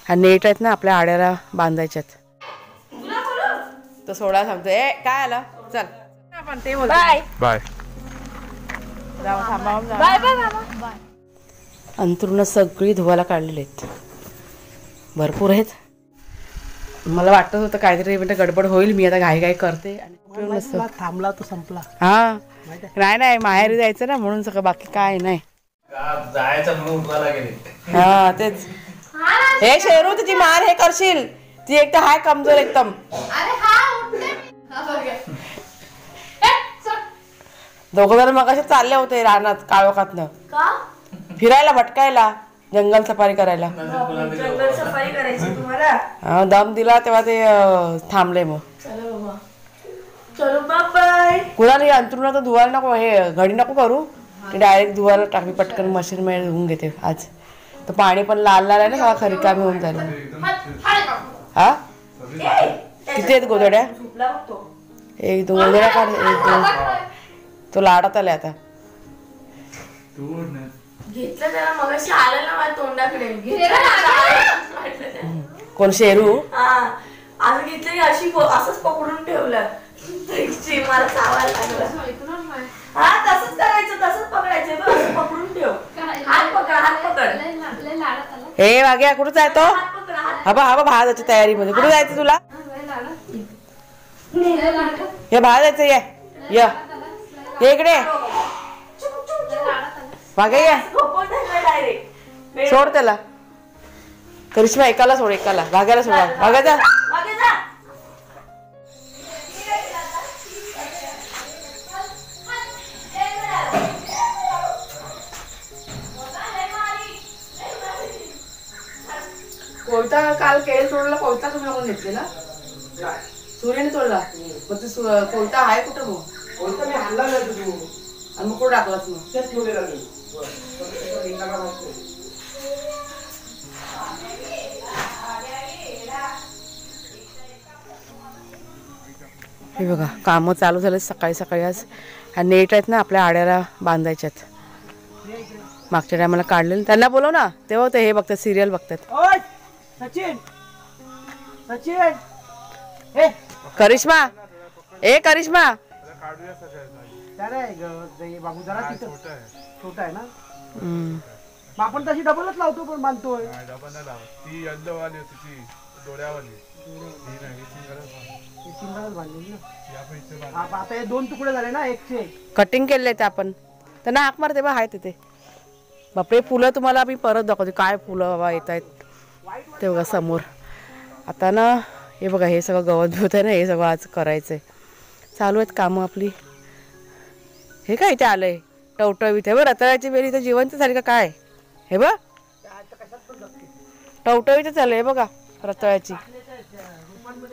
हा नेट आहेत ना आपल्या आड्याला बांधायच्यात. तो सोडा सांगतो. ए काय आला चल आपण ते बोल. Bye bye bye bye. अंथरुणं सगळी धुवायला काढलेली आहेत, भरपूर आहेत. मला वाटत होतं काहीतरी म्हणजे गडबड होईल, मी आता घाई घाई करते आणि थांबला तो संपला. हा नाही माहेरी जायचं ना म्हणून सगळं, बाकी काय नाही. जायचं म्हणून उठवायला गेले. हा तेच. हे शेरू तुझी मार हे करशील, ती एक तर हाय कमजोर एकदम. दोघं जण मग असे चालले होते रानात काळोखातनं फिरायला, भटकायला, जंगल सफारी करायला. जंगल सफारी करायची तुम्हाला? दम दिला तेव्हा ते थांबले. मग चलो बाय. कुणाला अंथरुण तर धुवायला नको, हे घडी नको करू, ते डायरेक्ट धुवायला टाकली पटकन मशीन मध्ये धुवून घेते आज. तर पाणी पण लाल लाल आहे ना, खरी कामी होऊन जाईल. हा किती आहेत गोधड्या? एक दोन गोधड्या काढ. एक दोन. तो लाडात आले आता. घेतलं त्याला मगाशी आलं ना माझ्या तोंडाकडे. कोण शेरू? आज घेतलं अशी असंच पकडून ठेवलं. मला चावायला लागलं. हा तसंच करायचं, तसंच पकडायचं. असं पकडून ठेव. हात पकड, हात पकड. हे वाग्या कुठं जायतो? हा बाहेर जायची तयारीमध्ये. कुठं जायचं तुला? हे बाहेर जायचं. ये इकडे वागे. ये सोड त्याला. करिश्मा एकाला सोड, एकाला भाग्याला सोडा. भाग्याचा कोयता काल केळ तोडला. कोयता तुम्ही आपण घेतलेला, सूर्याने तोडला. मग ते कोयता आहे कुठं? मग कोयता मी हाणला नाही तू, आणि मग कुठं टाकलास? मग तेच ठेवलेला मी. हे बघा कामं चालू झाले सकाळी सकाळी. आज हा नेट आहेत ना आपल्या आड्याला बांधायच्यात. मागच्या टायमाला काढलेलं. त्यांना बोलव ना, तेव्हा ते हे बघतात, सिरियल बघतात. सचिन सचिन करिश्मा, ए करिश्मा, बाबू जरा तिथं छोटा आहे ना. आपण तशी डबलच लावतो, पण बांधतोय. आता हे दोन तुकडे झाले ना, एकचे कटिंग केले ते आपण. त्यांना हाक मारते बा, आहे तिथे. बापरे फुलं तुम्हाला मी परत दाखवते, काय फुलं बाबा येत आहेत ते बघा समोर. आता ना हे बघा, हे सगळं गवत बिवत आहे ना, हे सगळं आज करायचंय. चालू आहेत कामं आपली. हे काय इथे आलंय टवटवीत. हे बघ रताळ्याची वेली तर जिवंत झाली का काय? हे बघ टवटवीतच आलंय. हे बघा रताळ्याची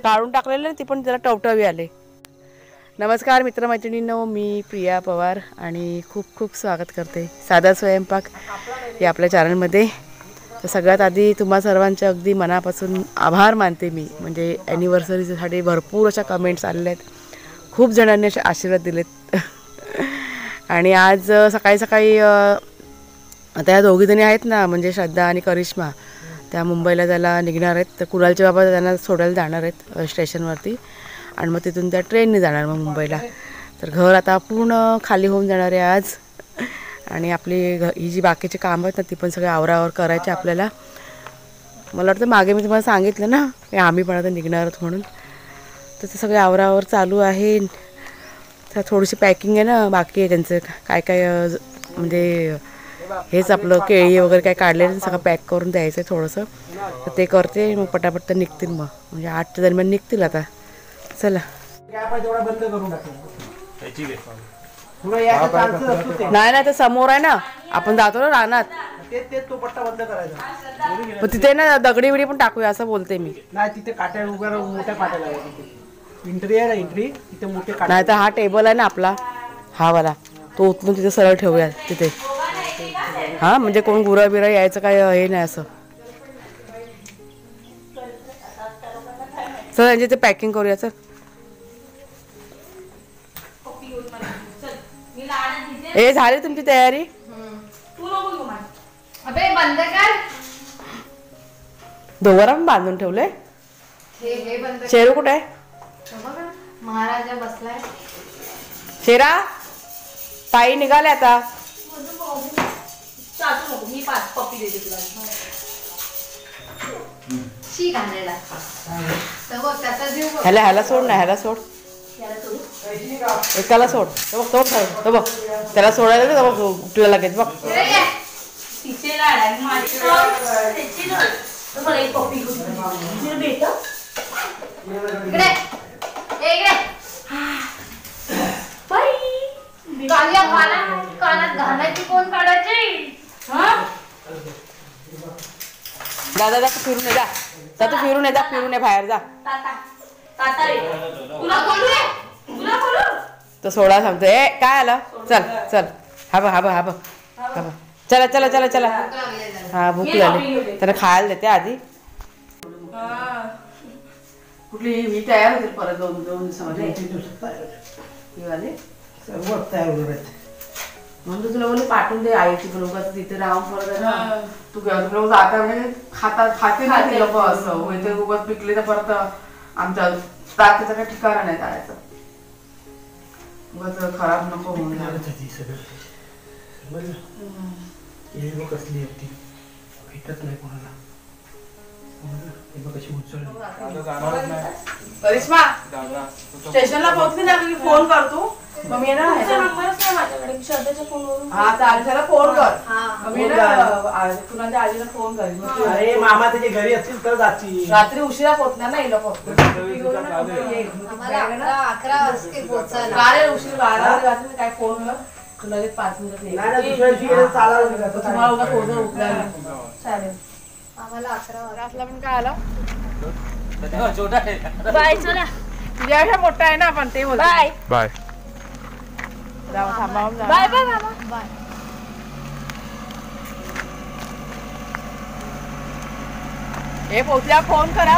काढून टाकलेली ना, ती पण त्याला टवटवी आले. नमस्कार मित्रमैत्रिणींनो, मी प्रिया पवार आणि खूप खूप स्वागत करते साधा स्वयंपाक या आपल्या चॅनलमध्ये. तर सगळ्यात आधी तुम्हा सर्वांचे अगदी मनापासून आभार मानते मी. म्हणजे ॲनिव्हर्सरीसाठी भरपूर अशा कमेंट्स आलेल्या आहेत, खूप जणांनी असे आशीर्वाद दिलेत. आणि आज सकाळी सकाळी आता या दोघीजणी आहेत ना, म्हणजे श्रद्धा आणि करिश्मा, त्या मुंबईला जायला निघणार आहेत. तर कुणालचे बाबा त्यांना सोडायला जाणार आहेत स्टेशनवरती, आणि मग तिथून त्या ट्रेनने जाणार मग मुंबईला. तर घर आता पूर्ण खाली होऊन जाणार आहे आज. आणि आपली ही जी बाकीची कामं आहेत ना, ती पण सगळे आवरावर करायचे आपल्याला. मला वाटतं मागे मी तुम्हाला सांगितलं ना की आम्ही पण आता निघणार आहोत म्हणून. तर ते सगळे आवरावर चालू आहे. तर थोडीशी पॅकिंग आहे ना बाकी आहे त्यांचं, काय काय म्हणजे हेच आपलं केळी वगैरे काय काढलेलं सगळं पॅक करून द्यायचं आहे थोडंसं. तर ते करते, मग पटापट तर निघतील. मग म्हणजे 8च्या दरम्यान निघतील आता. चला. नाही नाही, ते समोर आहे ना, आपण जातो ना रानात, तो पट्टा बंद करायचा. मग तिथे ना दगडी बिडी पण टाकूया असं बोलते मी. नाही तिथे काट्या वगैरे मोठ्या काट्या लावायच्या. एंट्री आहे ना, एंट्री तिथे मोठे काट्या. नाही तर हा टेबल आहे ना आपला, हा वाला, तो उचलून तिथे सरळ ठेवूया तिथे. हा म्हणजे कोण गुरा बिरा यायचं काय हे नाही असं. चल यांची ते पॅकिंग करूया. चल ए झाली तुमची तयारी? दोघांना पण बांधून ठेवले. हे बंद शेरू कुठे आहे? बघा महाराजा बसलाय. शेरा ताई निघाले आता. चाचू नको, मी 5 पप्पी देते तुला. शी घालायला तर बघ त्याचा जीव बघ. ह्याला सोड ना, ह्याला सोड, याला सोडू. एकाला सोड. तो बघ त्याला सोडायला तर बघ उठला लगेच बघ. इकडे ये. तिचे लाड आणि माझी त्याची लाड. तर मला एक पप्पी घेऊन बेटा. इकडे ये, इकडे. बाई काल्या कानात घालायची कोण काढायची? दादा जा, तू फिरून ये, जा तू फिरून ये, फिरून ये बाहेर जा. ताता ताता रे. तुला बोलू रे, तुला बोलू. तो सोडा सांगतो. ए काय आलं? चल चल, हा बघ. चला चला चला चला. हा भूक लागली, त्याला खायला देते आधी. कुठली मी तयार होते परत 2 दिवसामध्ये. सर्व तयार होणार आहेत. म्हणून तुला बोलले पाठवून दे आईची बरोबर तिथे राहून परत ना तू तुला जाता म्हणजे खाते नाही लोक असं होते उगाच पिकले तर परत आमच्या तात्याचं काही ठिकाण नाही जायचं. उगाच खराब नको होऊन जायचं. कसली आहे ती भेटत नाही कोणाला. कशी उचलली करिश्मा स्टेशनला पोहोचली ना की फोन करतो. मग मी ना नंबरच नाही माझ्याकडे. मी श्रद्धाच्या फोनवरून. हा चालेल, त्याला फोन कर. हा. मग मी ना तुला आजीला फोन करेन. अरे मामा त्याच्या घरी असतील तर जातील. रात्री उशिरा पोहोचणार ना हे लोक. आम्हाला 11 वाजता पोहोचायला. चालेल, उशीर 12 वाजता काय फोन कर. तुला लगेच 5 मिनिटात येईल. नाही ना दुसऱ्या दिवशी चालायला निघायचं. तुम्हाला उद्या पोहोचून उठणार. चालेल. आम्हाला 11 वाजता. असला पण काय आलं बाय चला. तुझ्यापेक्षा मोठा आहे ना आपण ते बोल. Bye bye. जाऊ थांबावून जा. बाय बाय मामा. बाय. हे पोहोचल्या फोन करा.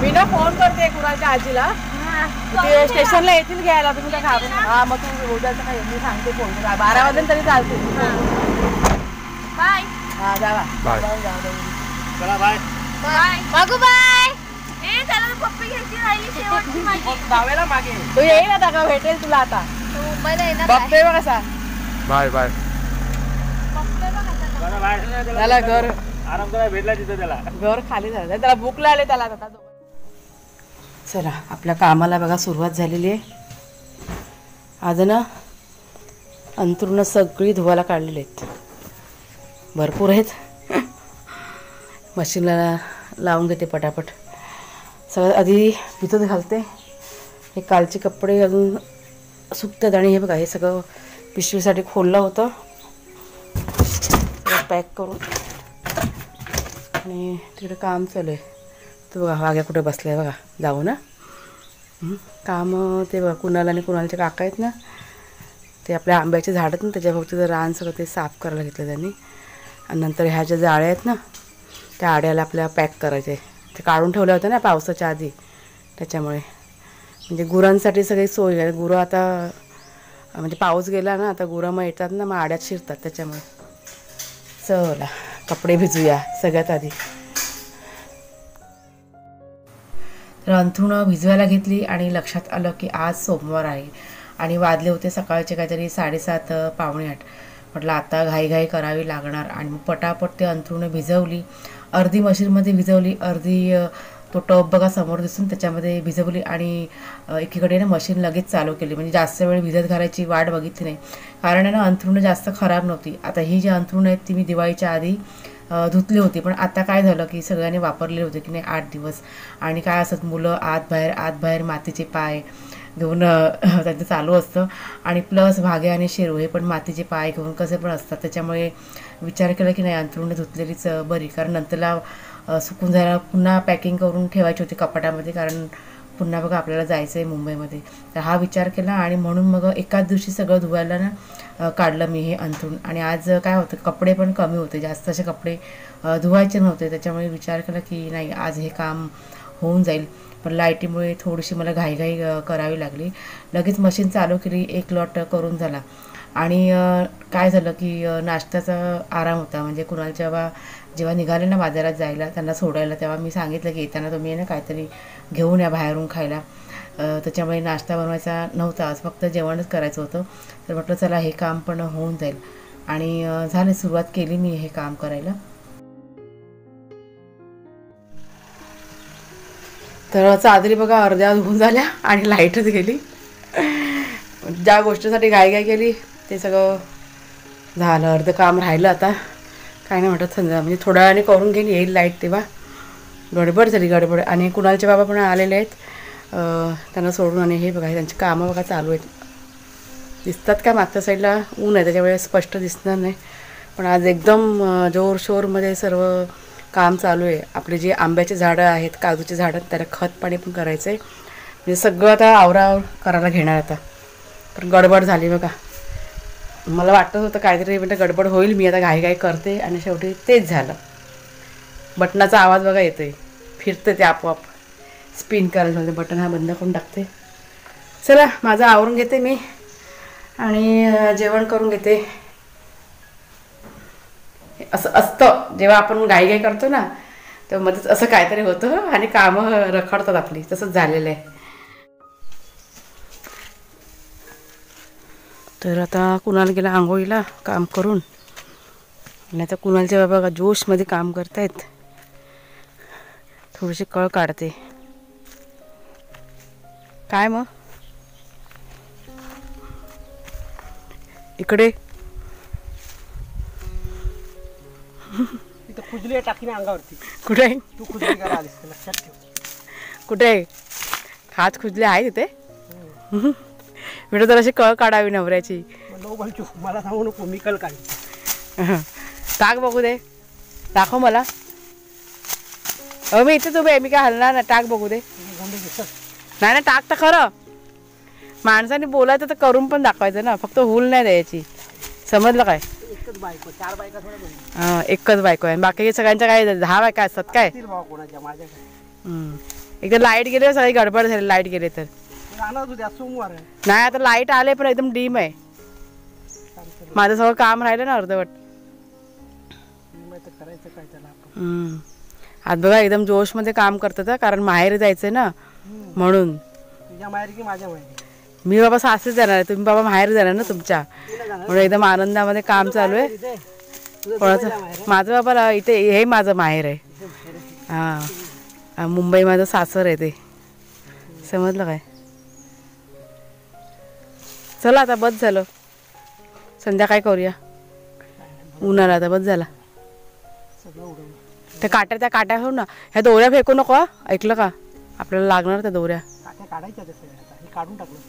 मी ना फोन करते कुणाच्या आजीला. ते स्टेशनला येतील घ्यायला. तुम्ही काय घाबरू नका. हा मग तू उद्याचं काय मी सांगते फोन करा. 12 वाजेल तरी चालते. बाय हा जावा. बाय. चला बाय. बाय मागू बाय. ए त्याला पप्पी घ्यायची राहिली शेवटची माझी. दावेला मागे. तू येईल आता का भेटेल तुला आता. तो मुंबईला येणार बघतोय बघ कसा. Bye bye. त्याला घर आराम करा भेटला तिथं त्याला. घर खाली झालं. त्याला भूक लागली त्याला आता. चला आपल्या कामाला बघा सुरुवात झालेली आहे. आज ना अंथरुणं सगळी धुवायला काढलेली आहेत. भरपूर आहेत. मशीनला लावून घेते पटापट. सगळं आधी भिजत घालते. हे कालचे कपडे अजून सुकतात. आणि हे बघा हे सगळं पिशवीसाठी खोललं होतं. पॅक करून आणि तिकडे काम चालू आहे. तो बघा वाघ्या कुठे बसला आहे बघा. जाऊ ना काम ते बघा कुणाला आणि कुणालचे काका आहेत ना ते आपल्या आंब्याचे झाड आहेत ना त्याच्याभोवती रान सगळं ते साफ करायला घेतलं त्यांनी. आणि नंतर ह्या ज्या जाळ्या आहेत ना त्या आड्याला आपल्याला पॅक करायचे. ते काढून ठेवल्या होत्या ना पावसाच्या आधी. त्याच्यामुळे म्हणजे गुरांसाठी सगळी सोय आहे. गुरं आता म्हणजे पाऊस गेला ना आता गुरं मग येतात ना मग आड्यात शिरतात. त्याच्यामुळे चला कपडे भिजूया सगळ्यात आधी. तर अंथरुणं भिजवायला घेतली आणि लक्षात आलं की आज सोमवार आहे आणि वाजले होते सकाळचे काहीतरी 7:30 पावणे 8. म्हटलं आता घाईघाई करावी लागणार आणि मग पटापट ते अंथरुणं भिजवली. अर्धी मशीनमध्ये भिजवली, अर्धी तो टब बघा समोर दिसून त्याच्यामध्ये भिजवली आणि एकीकडे ना मशीन लगेच चालू केली. म्हणजे जास्त वेळ भिजत घालायची वाट बघितली नाही कारण ना अंथरुणं जास्त खराब नव्हती. आता ही जी अंथरुणं आहेत ती मी दिवाळीच्या आधी धुतली होती. पण आता काय झालं की सगळ्यांनी वापरलेले होते की नाही 8 दिवस. आणि काय असत मुलं आत बाहेर मातीचे पाय घेऊन त्यांचं चालू असतं. आणि प्लस भागे आणि शेरू हे पण मातीचे पाय घेऊन कसे पण असतात. त्याच्यामुळे विचार केला की नाही अंथरुणं धुतलेलीच बरी. कारण नंतरला सुकून जायला पुन्हा पॅकिंग करून ठेवायची होती कपाटामध्ये कारण पुन्हा बघा आपल्याला जायचं आहे मुंबईमध्ये. तर हा विचार केला आणि म्हणून मग एकाच दिवशी सगळं धुवायला ना काढलं मी हे अंथरूण. आणि आज काय होतं कपडे पण कमी होते. जास्त असे कपडे धुवायचे नव्हते. त्याच्यामुळे विचार केला की नाही आज हे काम होऊन जाईल. पण लाईटीमुळे थोडीशी मला घाईघाई करावी लागली. लगेच मशीन चालू केली. 1 लॉट करून झाला. आणि काय झालं की नाश्त्याचा आराम होता. म्हणजे कुणाल जेव्हा जेव्हा निघाले ना बाजारात जायला त्यांना सोडायला, तेव्हा मी सांगितलं की येताना तुम्ही ना काहीतरी घेऊन या बाहेरून खायला. त्याच्यामुळे नाश्ता बनवायचा नव्हता, आज फक्त जेवणच करायचं होतं. तर म्हटलं चला हे काम पण होऊन जाईल आणि झाले, सुरुवात केली मी हे काम करायला. तर चादरी बघा अर्ध्या धुवून झाल्या आणि लाईटच गेली. ज्या गोष्टीसाठी घाई केली ते सगळं झालं, अर्धं काम राहिलं. आता काय नाही म्हटत समजा, म्हणजे थोड्या वेळाने करून घेईन, येईल लाईट तेव्हा. गडबड झाली गडबड. आणि कुणालचे बाबा पण आलेले आहेत, त्यांना सोडून. आणि हे बघा त्यांची कामं बघा चालू आहेत, दिसतात का मागच्या साईडला ऊन आहे त्याच्यामुळे स्पष्ट दिसणार नाही, पण आज एकदम जोरशोरमध्ये सर्व काम चालू आहे. आपले जे आंब्याचे झाडं आहेत, काजूचे झाडं, त्याला खत पाणी पण करायचं आहे. म्हणजे सगळं आता आवरावर करायला घेणार आता. पण गडबड झाली बघा. मला वाटत होतं काहीतरी म्हणजे गडबड होईल, मी आता घाई करते आणि शेवटी तेच झालं. बटनाचा आवाज बघा येतोय, फिरते ते आपोआप स्पिन करायला. बटन हा बंद करून टाकते. चला माझं आवरून घेते मी आणि जेवण करून घेते. असं असतं जेव्हा आपण घाई करतो ना, तेव्हा मध्येच असं काहीतरी होतं आणि कामं रखडतात आपली. तसंच झालेलं आहे. तर आता कुणाल गेला आंघोळीला काम करून, आणि आता कुणालचे बाबा बघा जोशमध्ये काम करतायत. थोडीशी कळ काढते. काय मग इकडे तिथं खुजली टाकीने अंगावरती. कुठे आहे? तू खुजली करा आलीस तर लक्षात ठेव. कुठे आहे? हात खुजले आहे तिथे. मी तर अशी कळ काढावी नवऱ्याची. नो बोलचू, मला सांगू नको, मी कल काढी. टाक बघू दे, दाखव मला. मी इथे उभे आहे, मी काय हलणार ना. टाक बघू दे. नाही ना, टाक तर खरं. माणसाने बोलायचं तर करून पण दाखवायचं ना, फक्त हुल नाही द्यायची. समजलं काय? एकच बायको, 4 बायका थोड्या दोन. हां एकच बायको आहे, बाकी सगळ्यांच्या काय 10 बायका असतात काय? कोणाच्या माझ्याकडे एकदा लाईट गेले सगळी गडबड झाली. लाईट गेले तर राहणार उद्या सोमवार आहे. नाही, आता लाईट आले पण एकदम डीम आहे. माझं सगळं काम राहिलं ना अर्धवट. करायचं काय त्याला आपण. आज बघा एकदम जोशमध्ये काम करतात, कारण माहेर जायचंय ना म्हणून. तुझ्या माहेर की माझ्या माहेर? मी बाबा सासरीच जाणार आहे, तुम्ही बाबा माहेर जाणार ना तुमच्या, म्हणून एकदम आनंदामध्ये काम चालू आहे. कोणाचं? माझं बाबा इथे, हे माझं माहेर आहे. हां मुंबई माझं सासर आहे ते. समजलं काय? चला आता बस झालं, संध्याकाळी करूया. उन्हाळा आता बस झाला. त्या काट्या हो ना, ह्या दोऱ्या फेकू नको हा, ऐकलं का? आपल्याला लागणार त्या दोऱ्या. काट्या काढायच्या तसं हे काढून टाकलं.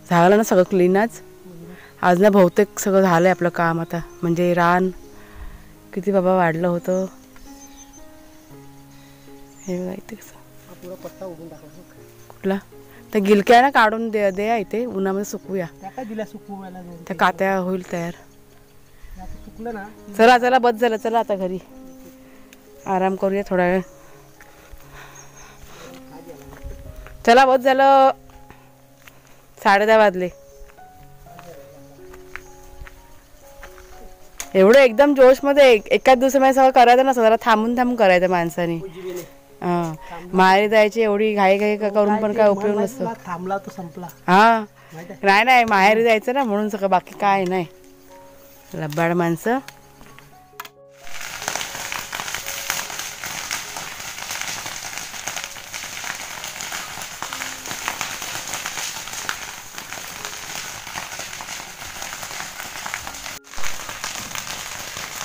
झालं ना सगळं क्लीन आज ना. बहुतेक सगळं झालंय आपलं काम आता. म्हणजे रान किती बाबा वाढलं होतं हे बघा इथे. कसं पुरा पट्टा उडून टाकला. कुठला? त्या गिलक्या ना काढून द्या इथे उन्हामध्ये सुकवूया. त्या काय दिल्या सुकवायला? त्या कात्या होईल तयार. सुकलं ना. चला चला बस झालं, चला आता घरी आराम करूया थोडा वेळ. चला बस झालं, 10:30 वाजले. एवढं एकदम जोशमध्ये एकाच दिवसामध्ये सगळं करायचं नसतं, जरा थांबून थांबून करायचं माणसाने. हां माहेरी जायची एवढी घाई करून पण काय उपयोग नसतो. थांबला तो संपला. हां नाही माहेरी जायचं ना म्हणून सगळं, बाकी काय नाही. लबाड माणसं.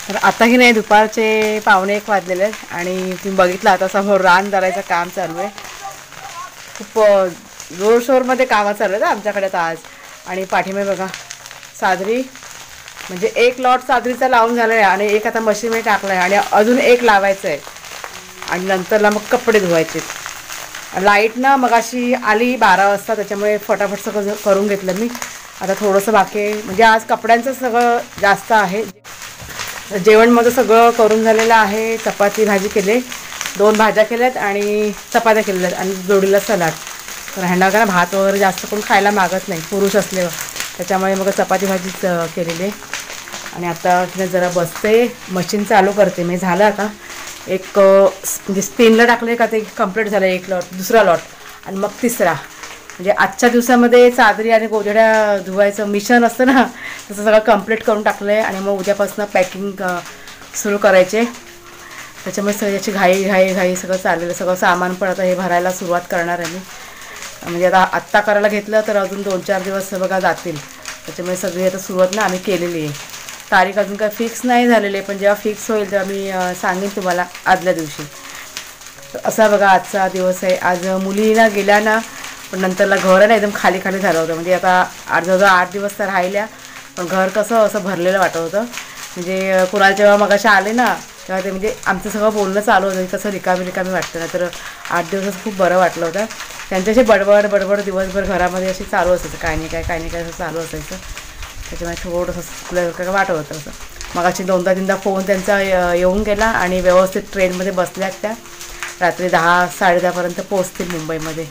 तर आताही नाही, दुपारचे 12:45 वाजलेले आहेत आणि तुम्ही बघितलं आता समोर रान धरायचं काम चालू आहे. खूप जोरशोरमध्ये कामं चालू आहेत आमच्याकडे आता आज. आणि पाठीमागे बघा सादरी, म्हणजे एक लॉट सादरीचा लावून झाला आहे आणि एक आता मशीनमध्ये टाकला आहे आणि अजून एक लावायचं आहे. आणि नंतरला मग कपडे धुवायचे. लाईट ना मग अशी आली 12 वाजता, त्याच्यामुळे फटाफट सगळं करून घेतलं मी. आता थोडंसं बाकी आहे, म्हणजे आज कपड्यांचं सगळं जास्त आहे. जेवण माझं सगळं करून झालेलं आहे. चपाती भाजी केले, 2 भाज्या केल्यात आणि चपात्या केलेल्या आणि जोडीला सलाड. तर ह्यांना का भात वगैरे जास्त करून खायला मागत नाही पुरुष असल्यावर, त्याच्यामुळे मग चपाती भाजीच केलेली आहे. आणि आता जरा बसते, मशीन चालू करते. मी झालं आता एक म्हणजे 3ला टाकले का ते कंप्लीट झालं, एक लॉट, दुसरा लॉट आणि मग तिसरा. म्हणजे आजच्या दिवसामध्ये चादरी आणि गोधड्या धुवायचं मिशन असतं ना, तसं सगळं कंप्लीट करून टाकलं आहे. आणि मग उद्यापासून पॅकिंग सुरू करायचे. त्याच्यामुळे सगळ्याची घाई सगळं चाललेलं, सगळं सामान पण आता हे भरायला सुरुवात करणार आहे मी. म्हणजे आता आत्ता करायला घेतलं तर अजून 2-4 दिवस बघा जातील. त्याच्यामुळे सगळी आता सुरुवात ना आम्ही केलेली आहे. तारीख अजून काय फिक्स नाही झालेली आहे, पण जेव्हा फिक्स होईल तेव्हा मी सांगेन तुम्हाला आदल्या दिवशी. असा बघा आजचा दिवस आहे. आज मुलीना गेल्या ना, पण नंतरला घर ना एकदम खाली झालं होतं. म्हणजे आता जवळजवळ 8 दिवस तर राहिल्या, पण घर कसं असं भरलेलं वाटत होतं. म्हणजे कुणाला जेव्हा मगाशी आले ना तेव्हा ते म्हणजे आमचं सगळं बोलणं चालू होतं, कसं रिकामी वाटतं ना. तर 8 दिवस खूप बरं वाटलं होतं. त्यांच्याशी बडबड दिवसभर घरामध्ये अशी चालू असायचं, काय नाही काय असं चालू असायचं. त्याच्यामुळे थोडंसं चुकल्यासारखं वाटत होतं असं. मगाशी 2-3दा फोन त्यांचा येऊन गेला आणि व्यवस्थित ट्रेनमध्ये बसल्यात त्या. रात्री 10-10:30पर्यंत पोहोचतील मुंबईमध्ये.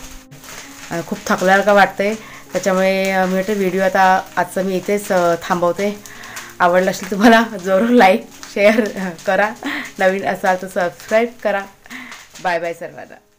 खूप थकल्यासारखं वाटतंय. त्याच्यामुळे मी वाटतं व्हिडिओ आता आजचा मी इथेच थांबवते. आवडलं असेल तुम्हाला जरूर लाईक शेअर करा. नवीन असाल तर सबस्क्राईब करा. बाय बाय सर्वांना.